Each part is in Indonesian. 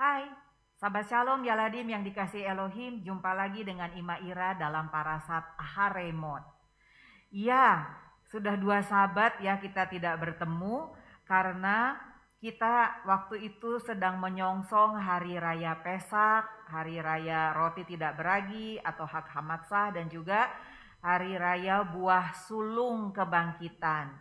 Hai, sahabat Shalom Yaladim yang dikasihi Elohim, jumpa lagi dengan Ima Ira dalam Parasat Aharemot. Ya, sudah 2 sahabat ya kita tidak bertemu karena kita waktu itu sedang menyongsong Hari Raya Pesak, Hari Raya Roti Tidak Beragi atau Hak Hamatsah, dan juga Hari Raya Buah Sulung Kebangkitan.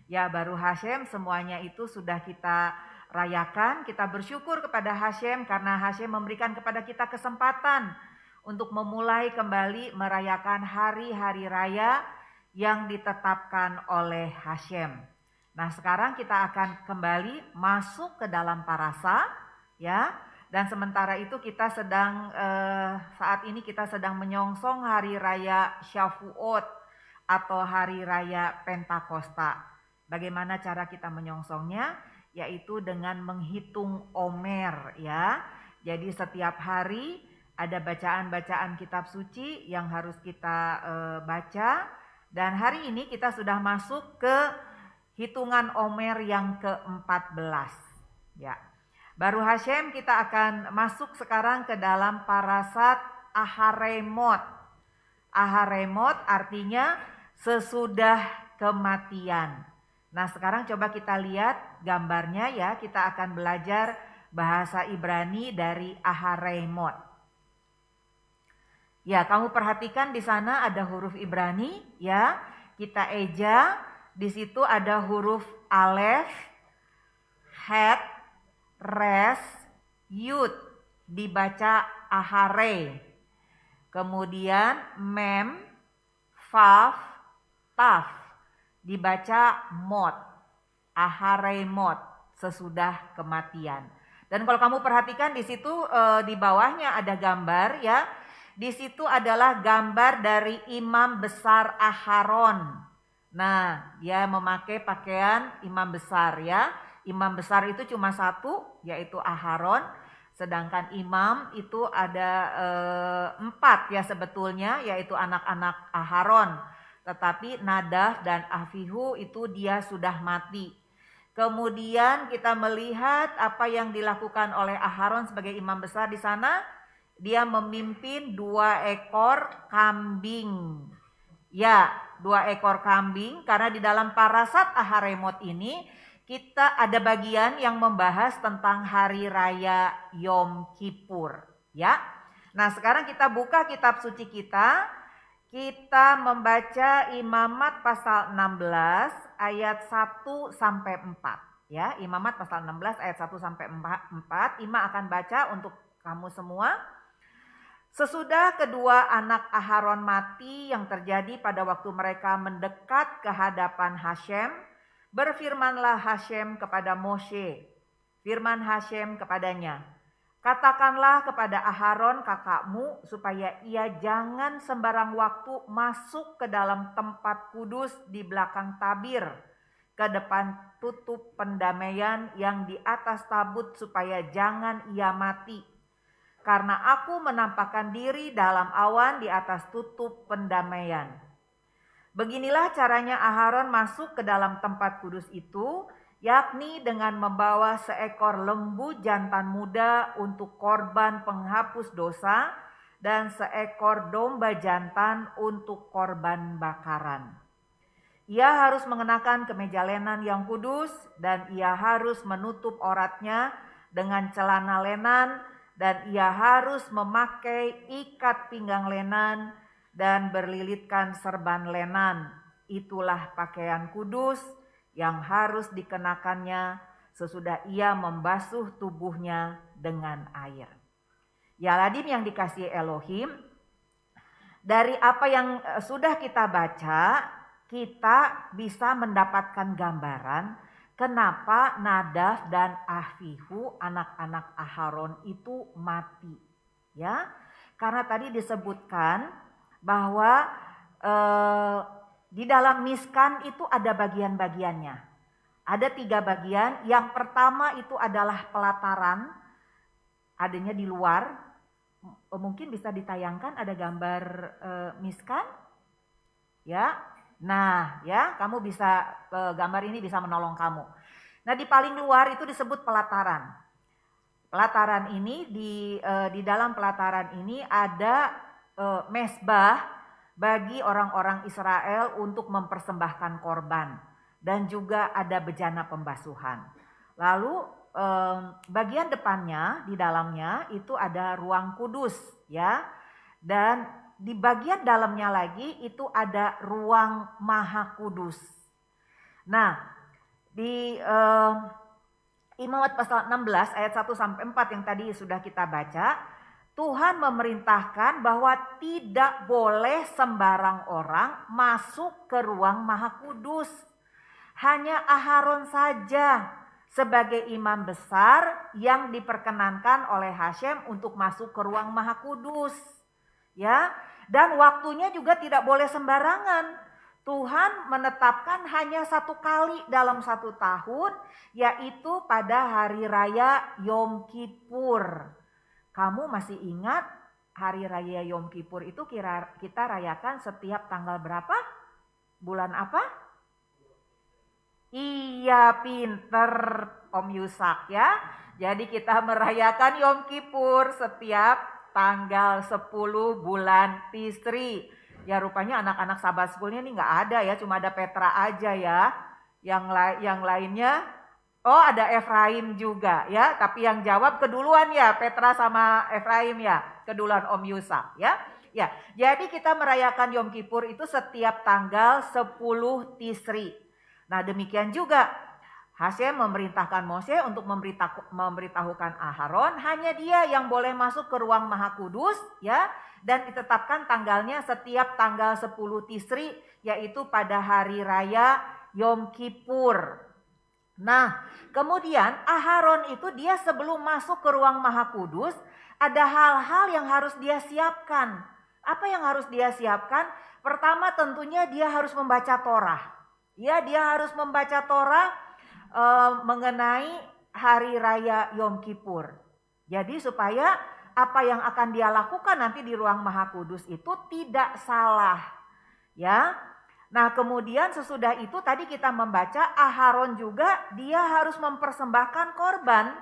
Ya, baru Hashem semuanya itu sudah kita rayakan. Kita bersyukur kepada Hashem karena Hashem memberikan kepada kita kesempatan untuk memulai kembali merayakan hari-hari raya yang ditetapkan oleh Hashem. Nah, sekarang kita akan kembali masuk ke dalam parasa ya. Dan sementara itu kita sedang saat ini kita sedang menyongsong hari raya Shavuot atau hari raya Pentakosta. Bagaimana cara kita menyongsongnya? Yaitu dengan menghitung Omer ya. Jadi setiap hari ada bacaan-bacaan kitab suci yang harus kita baca. Dan hari ini kita sudah masuk ke hitungan Omer yang ke-14 ya. Baru Hashem kita akan masuk sekarang ke dalam Parasat Aharemot. Aharemot artinya sesudah kematian. Nah, sekarang coba kita lihat gambarnya ya. Kita akan belajar bahasa Ibrani dari Aharemot. Ya, kamu perhatikan di sana ada huruf Ibrani ya. Kita eja, di situ ada huruf alef, het, res, yud, dibaca ahare. Kemudian mem, faf, taf, dibaca mot, aharemot, sesudah kematian. Dan kalau kamu perhatikan di situ di bawahnya ada gambar ya. Di situ adalah gambar dari imam besar Aharon. Nah, dia memakai pakaian imam besar ya. Imam besar itu cuma satu, yaitu Aharon. Sedangkan imam itu ada 4 ya sebetulnya, yaitu anak-anak Aharon. Tetapi Nadav dan Avihu itu dia sudah mati. Kemudian kita melihat apa yang dilakukan oleh Aharon sebagai imam besar di sana. Dia memimpin 2 ekor kambing. Ya, 2 ekor kambing, karena di dalam Parasat Aharemot ini kita ada bagian yang membahas tentang hari raya Yom Kippur ya. Nah, sekarang kita buka kitab suci kita. Kita membaca Imamat pasal 16 ayat 1 sampai 4 ya. Imamat pasal 16 ayat 1 sampai 4. Ima akan baca untuk kamu semua. Sesudah kedua anak Aharon mati yang terjadi pada waktu mereka mendekat ke hadapan Hashem, berfirmanlah Hashem kepada Moshe. Firman Hashem kepadanya, katakanlah kepada Aharon kakakmu supaya ia jangan sembarang waktu masuk ke dalam tempat kudus di belakang tabir, ke depan tutup pendamaian yang di atas tabut, supaya jangan ia mati. Karena aku menampakkan diri dalam awan di atas tutup pendamaian. Beginilah caranya Aharon masuk ke dalam tempat kudus itu, yakni dengan membawa seekor lembu jantan muda untuk korban penghapus dosa dan seekor domba jantan untuk korban bakaran. Ia harus mengenakan kemeja lenan yang kudus dan ia harus menutup auratnya dengan celana lenan, dan ia harus memakai ikat pinggang lenan dan berlilitkan serban lenan. Itulah pakaian kudus yang harus dikenakannya sesudah ia membasuh tubuhnya dengan air. Ya Ladim yang dikasihi Elohim, dari apa yang sudah kita baca, kita bisa mendapatkan gambaran kenapa Nadav dan Avihu, anak-anak Aharon itu mati. Ya, karena tadi disebutkan bahwa di dalam miskan itu ada bagian-bagiannya. Ada 3 bagian. Yang pertama itu adalah pelataran, adanya di luar. Mungkin bisa ditayangkan ada gambar miskan. Ya, nah ya, kamu bisa gambar ini bisa menolong kamu. Nah, di paling luar itu disebut pelataran. pelataran ini di dalam pelataran ini ada mezbah bagi orang-orang Israel untuk mempersembahkan korban dan juga ada bejana pembasuhan. Lalu bagian depannya di dalamnya itu ada ruang kudus ya, dan di bagian dalamnya lagi itu ada ruang maha kudus. Nah, di Imamat pasal 16 ayat 1 sampai 4 yang tadi sudah kita baca, Tuhan memerintahkan bahwa tidak boleh sembarang orang masuk ke ruang maha kudus. Hanya Aharon saja sebagai imam besar yang diperkenankan oleh Hashem untuk masuk ke ruang maha kudus. Ya, dan waktunya juga tidak boleh sembarangan. Tuhan menetapkan hanya 1 kali dalam 1 tahun, yaitu pada hari raya Yom Kippur. Kamu masih ingat hari raya Yom Kippur itu kita rayakan setiap tanggal berapa? Bulan apa? Iya, pinter Om Yusak ya. Jadi kita merayakan Yom Kippur setiap tanggal 10 bulan Tisri. Ya rupanya anak-anak Sahabat School-nya ini nggak ada ya, cuma ada Petra aja ya. Yang lainnya, oh ada Efraim juga ya. Tapi yang jawab keduluan ya, Petra sama Efraim ya, keduluan Om Yusak ya. Ya, jadi kita merayakan Yom Kippur itu setiap tanggal 10 Tisri. Nah demikian juga Hashem memerintahkan Mose untuk memberitahukan Aharon, hanya dia yang boleh masuk ke ruang maha kudus ya. Dan ditetapkan tanggalnya setiap tanggal 10 Tisri, yaitu pada hari raya Yom Kippur. Nah kemudian Aharon itu dia sebelum masuk ke ruang maha kudus, ada hal-hal yang harus dia siapkan. Apa yang harus dia siapkan? Pertama tentunya dia harus membaca Torah. Ya, dia harus membaca Torah mengenai hari raya Yom Kippur. Jadi supaya apa yang akan dia lakukan nanti di ruang maha kudus itu tidak salah. Ya. Nah, kemudian sesudah itu tadi kita membaca Aharon juga dia harus mempersembahkan korban.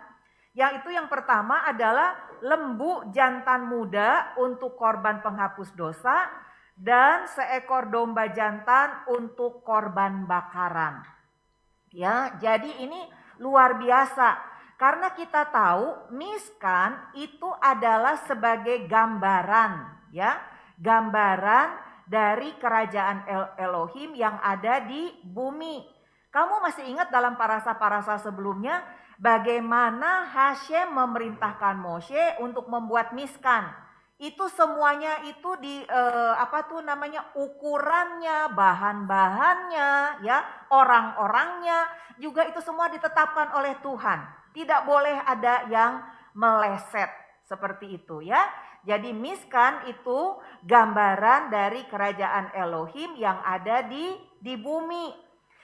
Yang yang pertama adalah lembu jantan muda untuk korban penghapus dosa dan seekor domba jantan untuk korban bakaran. Ya, jadi ini luar biasa. Karena kita tahu miskan itu adalah sebagai gambaran ya, gambaran dari kerajaan Elohim yang ada di bumi. Kamu masih ingat dalam parasa-parasa sebelumnya bagaimana Hashem memerintahkan Moshe untuk membuat miskan? Itu semuanya itu di ukurannya, bahan-bahannya, ya, orang-orangnya juga itu semua ditetapkan oleh Tuhan. Tidak boleh ada yang meleset seperti itu ya. Jadi miskan itu gambaran dari kerajaan Elohim yang ada di bumi.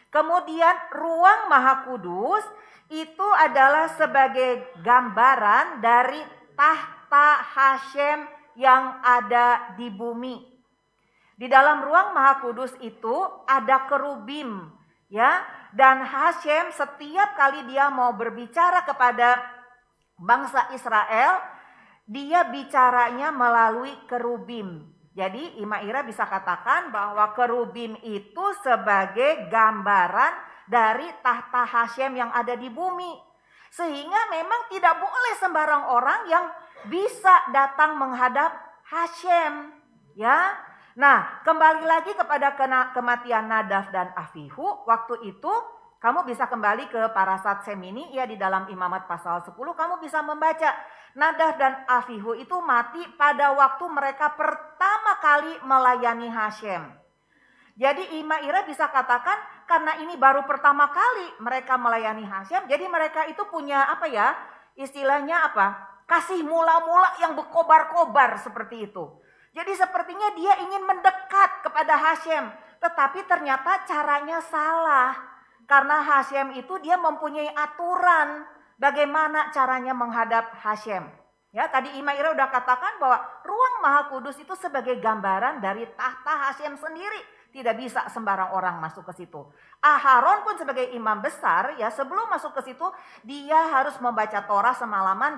Kemudian ruang maha kudus itu adalah sebagai gambaran dari tahta Hashem yang ada di bumi. Di dalam ruang maha kudus itu ada kerubim ya, dan Hashem setiap kali dia mau berbicara kepada bangsa Israel, dia bicaranya melalui kerubim. Jadi Ima Ira bisa katakan bahwa kerubim itu sebagai gambaran dari tahta Hashem yang ada di bumi. Sehingga memang tidak boleh sembarang orang yang bisa datang menghadap Hashem ya. Nah, kembali lagi kepada kematian Nadav dan Avihu. Waktu itu kamu bisa kembali ke Parasat Semini ya, di dalam Imamat pasal 10 kamu bisa membaca Nadav dan Avihu itu mati pada waktu mereka pertama kali melayani Hashem. Jadi Ima Ira bisa katakan karena ini baru pertama kali mereka melayani Hashem, jadi mereka itu punya istilahnya kasih mula-mula yang berkobar-kobar seperti itu. Jadi sepertinya dia ingin mendekat kepada Hashem, tetapi ternyata caranya salah. Karena Hashem itu dia mempunyai aturan bagaimana caranya menghadap Hashem. Ya, tadi Ima Ira udah katakan bahwa ruang maha kudus itu sebagai gambaran dari tahta Hashem sendiri Tidak bisa sembarang orang masuk ke situ. Aharon pun sebagai imam besar ya, sebelum masuk ke situ dia harus membaca Torah semalaman,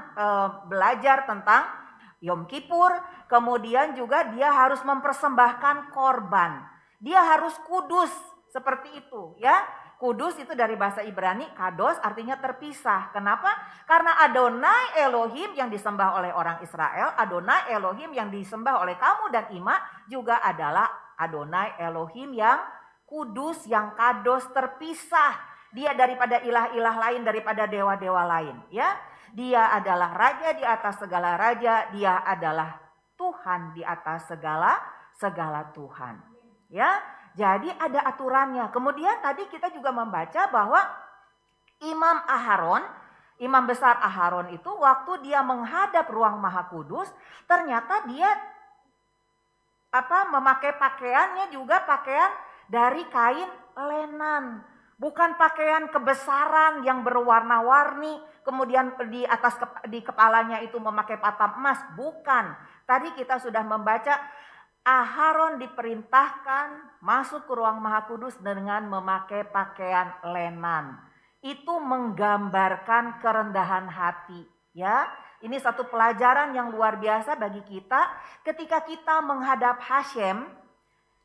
belajar tentang Yom Kippur, kemudian juga dia harus mempersembahkan korban. Dia harus kudus seperti itu ya. Kudus itu dari bahasa Ibrani, kados artinya terpisah. Kenapa? Karena Adonai Elohim yang disembah oleh orang Israel, Adonai Elohim yang disembah oleh kamu dan Ima juga adalah Adonai Elohim yang kudus, yang kados, terpisah. Dia daripada ilah-ilah lain, daripada dewa-dewa lain. Ya, dia adalah raja di atas segala raja, dia adalah Tuhan di atas segala Tuhan. Ya. Jadi ada aturannya. Kemudian tadi kita juga membaca bahwa Imam Aharon, imam besar Aharon itu waktu dia menghadap ruang Maha Kudus, ternyata dia memakai pakaiannya juga pakaian dari kain lenan. Bukan pakaian kebesaran yang berwarna-warni, kemudian di kepalanya itu memakai patam emas, bukan. Tadi kita sudah membaca Aharon diperintahkan masuk ke ruang Maha Kudus dengan memakai pakaian lenan. Itu menggambarkan kerendahan hati, ya. Ini satu pelajaran yang luar biasa bagi kita ketika kita menghadap Hashem.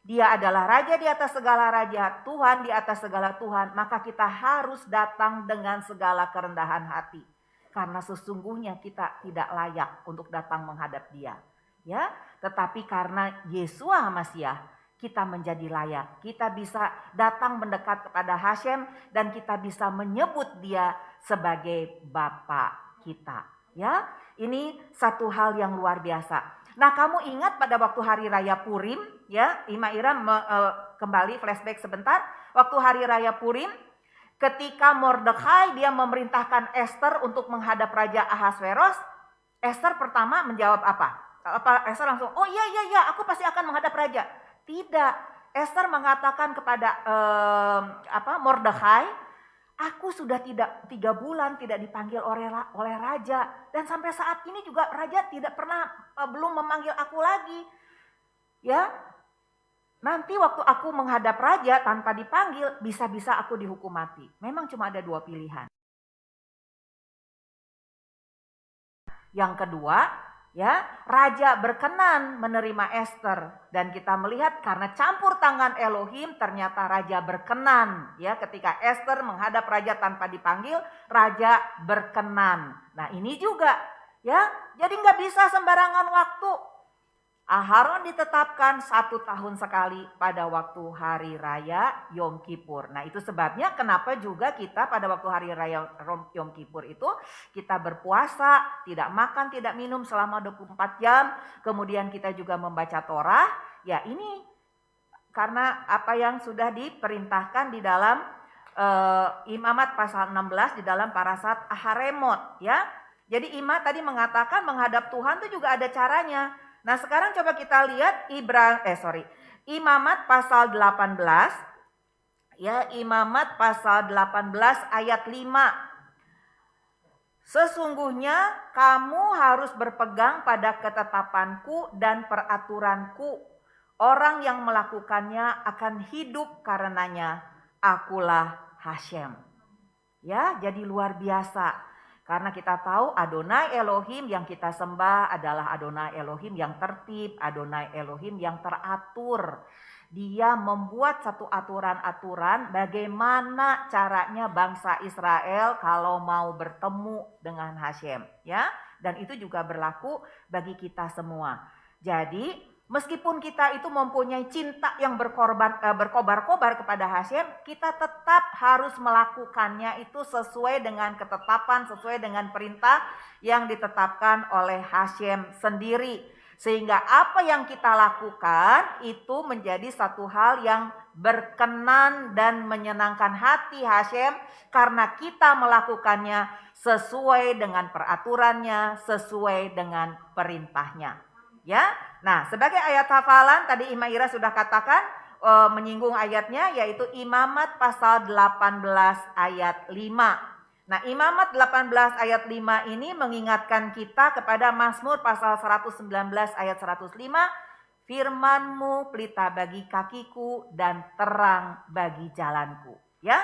Dia adalah raja di atas segala raja, Tuhan di atas segala Tuhan, maka kita harus datang dengan segala kerendahan hati. Karena sesungguhnya kita tidak layak untuk datang menghadap Dia. Ya, tetapi karena Yeshua Hamasyah kita menjadi layak. Kita bisa datang mendekat kepada Hashem dan kita bisa menyebut Dia sebagai Bapa kita. Ya, ini satu hal yang luar biasa. Nah, kamu ingat pada waktu hari raya Purim, ya, Ima Ira kembali flashback sebentar. Waktu hari raya Purim, ketika Mordekai dia memerintahkan Esther untuk menghadap Raja Ahasveros, Esther pertama menjawab apa? Esther langsung, oh iya, aku pasti akan menghadap raja. Tidak, Esther mengatakan kepada Mordekai, aku sudah 3 bulan tidak dipanggil oleh raja. Dan sampai saat ini juga raja tidak pernah belum memanggil aku lagi. Ya, nanti waktu aku menghadap raja tanpa dipanggil, bisa-bisa aku dihukum mati. Memang cuma ada 2 pilihan. Yang kedua, ya, raja berkenan menerima Esther dan kita melihat karena campur tangan Elohim ternyata raja berkenan ya, ketika Esther menghadap raja tanpa dipanggil, raja berkenan. Nah, ini juga ya, jadi nggak bisa sembarangan waktu. Aharon ditetapkan 1 tahun sekali pada waktu hari raya Yom Kippur. Nah, itu sebabnya kenapa juga kita pada waktu hari raya Yom Kippur itu kita berpuasa, tidak makan, tidak minum selama 24 jam. Kemudian kita juga membaca Torah. Ya, ini karena apa yang sudah diperintahkan di dalam Imamat pasal 16 di dalam parasat Aharemot ya. Jadi Ima tadi mengatakan menghadap Tuhan itu juga ada caranya. Nah, sekarang coba kita lihat Imamat pasal 18 ya, Imamat pasal 18 ayat 5. Sesungguhnya kamu harus berpegang pada ketetapanku dan peraturanku. Orang yang melakukannya akan hidup karenanya. Akulah Hashem. Ya, jadi luar biasa. Karena kita tahu Adonai Elohim yang kita sembah adalah Adonai Elohim yang tertib, Adonai Elohim yang teratur. Dia membuat satu aturan-aturan bagaimana caranya bangsa Israel kalau mau bertemu dengan Hashem, ya. Dan itu juga berlaku bagi kita semua. Jadi meskipun kita itu mempunyai cinta yang berkobar-kobar kepada Hashem, kita tetap harus melakukannya itu sesuai dengan ketetapan, sesuai dengan perintah yang ditetapkan oleh Hashem sendiri. Sehingga apa yang kita lakukan itu menjadi satu hal yang berkenan dan menyenangkan hati Hashem karena kita melakukannya sesuai dengan peraturannya, sesuai dengan perintahnya. Ya, nah sebagai ayat hafalan tadi Ima Ira sudah katakan menyinggung ayatnya yaitu Imamat pasal 18 ayat 5. Nah, Imamat 18 ayat 5 ini mengingatkan kita kepada Mazmur pasal 119 ayat 105. Firman-Mu pelita bagi kakiku dan terang bagi jalanku. Ya,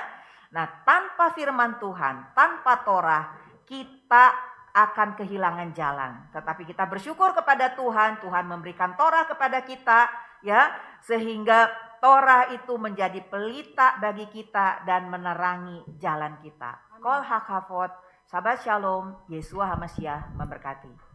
nah tanpa firman Tuhan, tanpa Torah, kita akan kehilangan jalan. Tetapi kita bersyukur kepada Tuhan, Tuhan memberikan Torah kepada kita, ya, sehingga Torah itu menjadi pelita bagi kita dan menerangi jalan kita. Kol hakavot, Shabbat Shalom, Yeshua HaMashiach memberkati.